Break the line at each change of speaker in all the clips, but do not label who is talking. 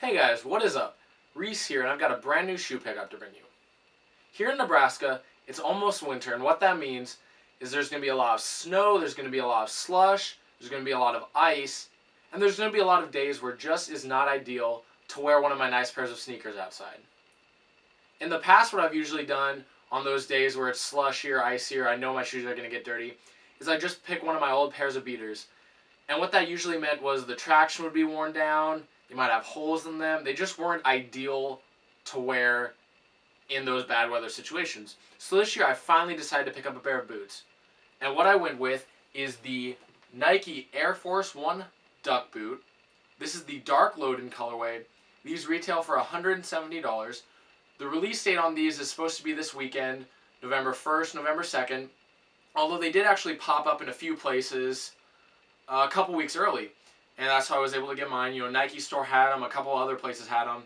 Hey guys, what is up? Reese here, and I've got a brand new shoe pickup to bring you. Here in Nebraska, it's almost winter, and what that means is there's going to be a lot of snow, there's going to be a lot of slush, there's going to be a lot of ice, and there's going to be a lot of days where it just is not ideal to wear one of my nice pairs of sneakers outside. In the past, what I've usually done on those days where it's slushy or icy or I know my shoes are going to get dirty is I just pick one of my old pairs of beaters. And what that usually meant was the traction would be worn down, you might have holes in them. They just weren't ideal to wear in those bad weather situations. So this year I finally decided to pick up a pair of boots. And what I went with is the Nike Air Force 1 Duckboot. This is the dark Loden colorway. These retail for $170. The release date on these is supposed to be this weekend, November 1st, November 2nd. Although they did actually pop up in a few places a couple weeks early. And that's how I was able to get mine. You know, Nike store had them, a couple other places had them.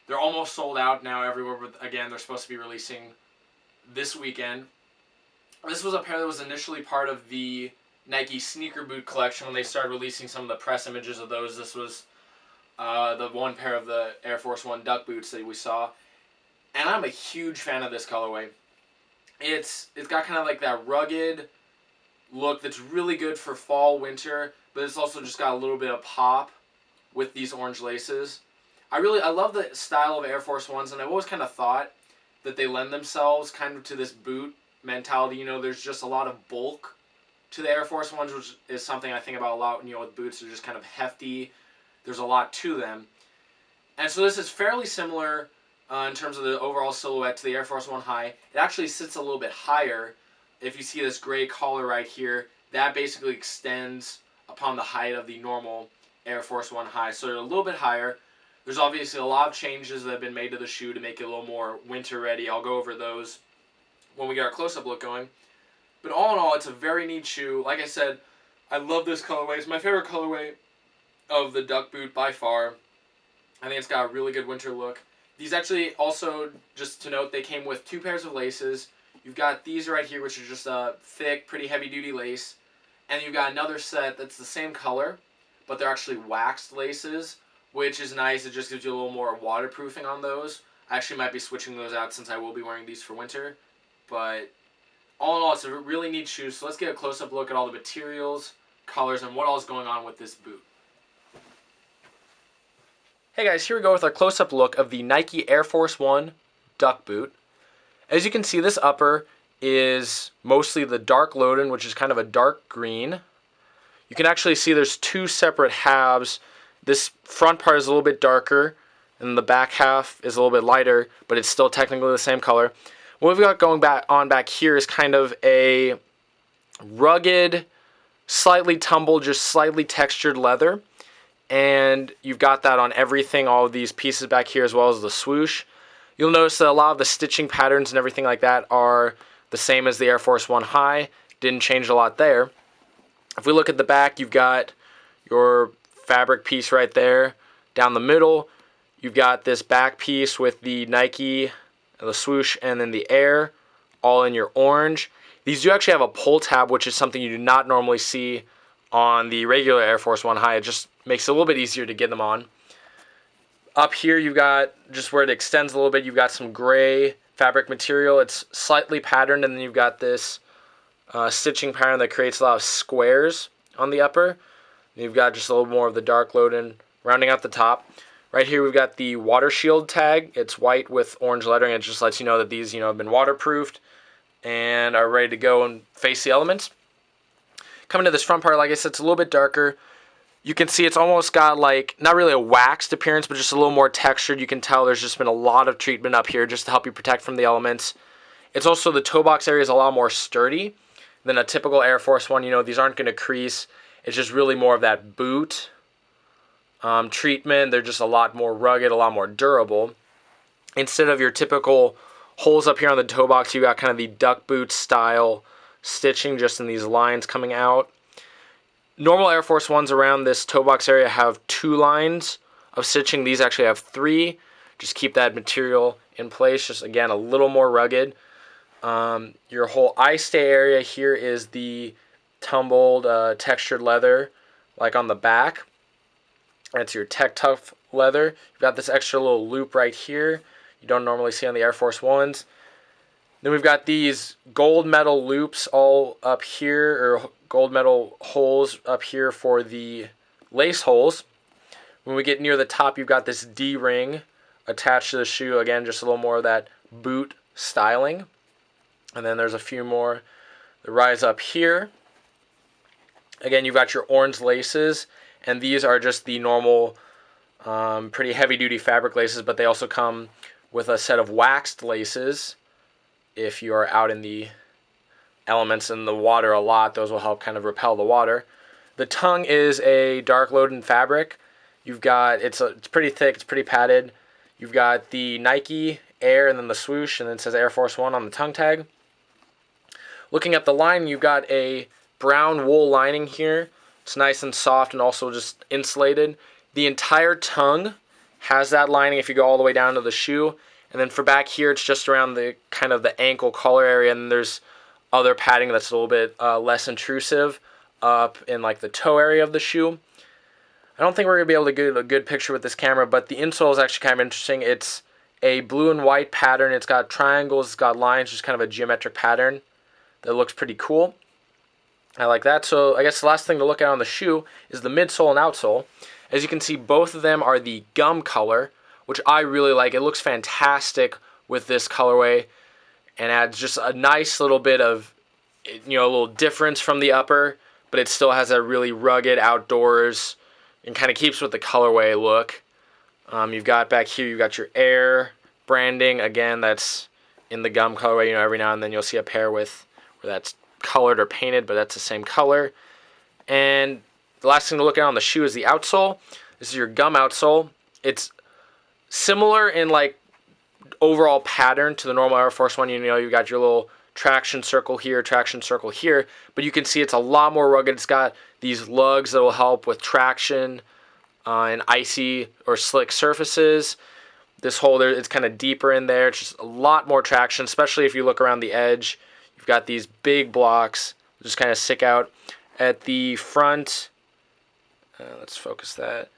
They're almost sold out now everywhere, but again, they're supposed to be releasing this weekend. This was a pair that was initially part of the Nike sneaker boot collection when they started releasing some of the press images of those. This was the one pair of the Air Force 1 Duck boots that we saw. And I'm a huge fan of this colorway. It's got kind of like that rugged look that's really good for fall, winter, but it's also just got a little bit of pop with these orange laces. I love the style of Air Force Ones, and I've always kind of thought that they lend themselves kind of to this boot mentality. You know, there's just a lot of bulk to the Air Force Ones, which is something I think about a lot. You know, with boots, they're just kind of hefty. There's a lot to them. And so this is fairly similar in terms of the overall silhouette to the Air Force 1 High. It actually sits a little bit higher. If you see this gray collar right here, that basically extends upon the height of the normal Air Force 1 High. So they're a little bit higher. There's obviously a lot of changes that have been made to the shoe to make it a little more winter ready. I'll go over those when we get our close-up look going. But all in all, it's a very neat shoe. Like I said, I love this colorway. It's my favorite colorway of the Duck boot by far. I think it's got a really good winter look. These actually also, just to note, they came with 2 pairs of laces. You've got these right here, which are just a thick, pretty heavy-duty lace. And you've got another set that's the same color, but they're actually waxed laces, which is nice. It just gives you a little more waterproofing on those. I actually might be switching those out since I will be wearing these for winter. But all in all, it's a really neat shoe. So let's get a close-up look at all the materials, colors, and what all is going on with this boot. Hey guys, here we go with our close-up look of the Nike Air Force 1 Duck boot. As you can see, this upper is mostly the dark Loden, which is kind of a dark green. You can actually see there's 2 separate halves. This front part is a little bit darker, and the back half is a little bit lighter, but it's still technically the same color. What we've got going back here is kind of a rugged, slightly tumbled, just slightly textured leather. And you've got that on everything, all of these pieces back here, as well as the swoosh. You'll notice that a lot of the stitching patterns and everything like that are the same as the Air Force 1 High. Didn't change a lot there. If we look at the back, you've got your fabric piece right there. Down the middle, you've got this back piece with the Nike, the swoosh, and then the Air, all in your orange. These do actually have a pull tab, which is something you do not normally see on the regular Air Force 1 High. It just makes it a little bit easier to get them on. Up here, you've got, just where it extends a little bit, you've got some gray fabric material. It's slightly patterned, and then you've got this stitching pattern that creates a lot of squares on the upper. And you've got just a little more of the dark Loden rounding out the top. Right here, we've got the water shield tag. It's white with orange lettering. It just lets you know that these, have been waterproofed and are ready to go and face the elements. Coming to this front part, like I said, it's a little bit darker. You can see it's almost got like, not really a waxed appearance, but just a little more textured. You can tell there's just been a lot of treatment up here just to help you protect from the elements. It's also, the toe box area is a lot more sturdy than a typical Air Force 1. These aren't going to crease. It's just really more of that boot treatment. They're just a lot more rugged, a lot more durable. Instead of your typical holes up here on the toe box, you got kind of the duck boot style stitching just in these lines coming out. Normal Air Force 1s around this toe box area have 2 lines of stitching. These actually have 3. Just keep that material in place. Just, again, a little more rugged. Your whole eye stay area here is the tumbled textured leather, like on the back. That's your Tech Tough leather. You've got this extra little loop right here. You don't normally see on the Air Force Ones. Then we've got these gold metal loops all up here, or gold metal holes up here for the lace holes. When we get near the top, you've got this D-ring attached to the shoe. Again, just a little more of that boot styling. And then there's a few more that rise up here. Again, you've got your orange laces, and these are just the normal, pretty heavy-duty fabric laces, but they also come with a set of waxed laces. If you are out in the elements in the water a lot, those will help kind of repel the water. The tongue is a dark Loden fabric. You've got, it's pretty thick, it's pretty padded. You've got the Nike Air and then the swoosh, and then it says Air Force One on the tongue tag. Looking at the line, you've got a brown wool lining here. It's nice and soft and also just insulated. The entire tongue has that lining if you go all the way down to the shoe. And then for back here, it's just around the kind of the ankle collar area, and there's other padding that's a little bit less intrusive up in like the toe area of the shoe. I don't think we're going to be able to get a good picture with this camera, but the insole is actually kind of interesting. It's a blue and white pattern. It's got triangles, it's got lines, just kind of a geometric pattern that looks pretty cool. I like that. So I guess the last thing to look at on the shoe is the midsole and outsole. As you can see, both of them are the gum color, which I really like. It looks fantastic with this colorway and adds just a nice little bit of, you know, a little difference from the upper, but it still has a really rugged outdoors and kind of keeps with the colorway look. You've got back here, you've got your Air branding. Again, that's in the gum colorway. You know, every now and then you'll see a pair with where that's colored or painted, but that's the same color. And the last thing to look at on the shoe is the outsole. This is your gum outsole. It's similar in like overall pattern to the normal Air Force One. You know, you've got your little traction circle here, but you can see it's a lot more rugged. It's got these lugs that will help with traction in icy or slick surfaces. This hole there, it's kind of deeper in there. It's just a lot more traction, especially if you look around the edge. You've got these big blocks just kind of stick out at the front. Let's focus that.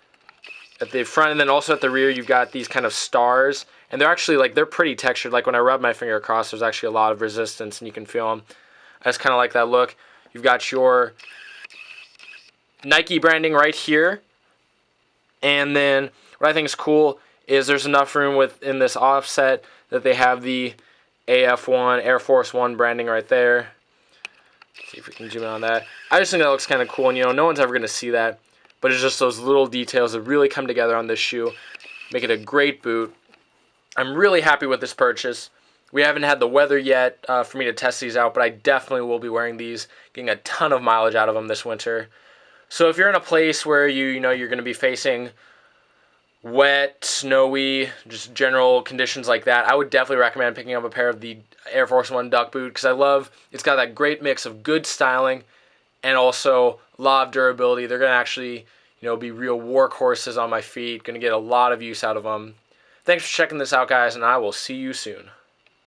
At the front and then also at the rear, you've got these kind of stars, and they're actually like, they're pretty textured. Like when I rub my finger across, there's actually a lot of resistance and you can feel them. I just kind of like that look. You've got your Nike branding right here, and then what I think is cool is there's enough room within this offset that they have the AF1, Air Force One branding right there. Let's see if we can zoom in on that. I just think that looks kind of cool, and you know, no one's ever going to see that, but it's just those little details that really come together on this shoe, make it a great boot. I'm really happy with this purchase. We haven't had the weather yet for me to test these out, but I definitely will be wearing these, getting a ton of mileage out of them this winter. So if you're in a place where you know you're going to be facing wet, snowy, just general conditions like that, I would definitely recommend picking up a pair of the Air Force One Duckboot, because I love, it's got that great mix of good styling and also a lot of durability. They're going to actually, you know, be real workhorses on my feet. Going to get a lot of use out of them. Thanks for checking this out, guys, and I will see you soon.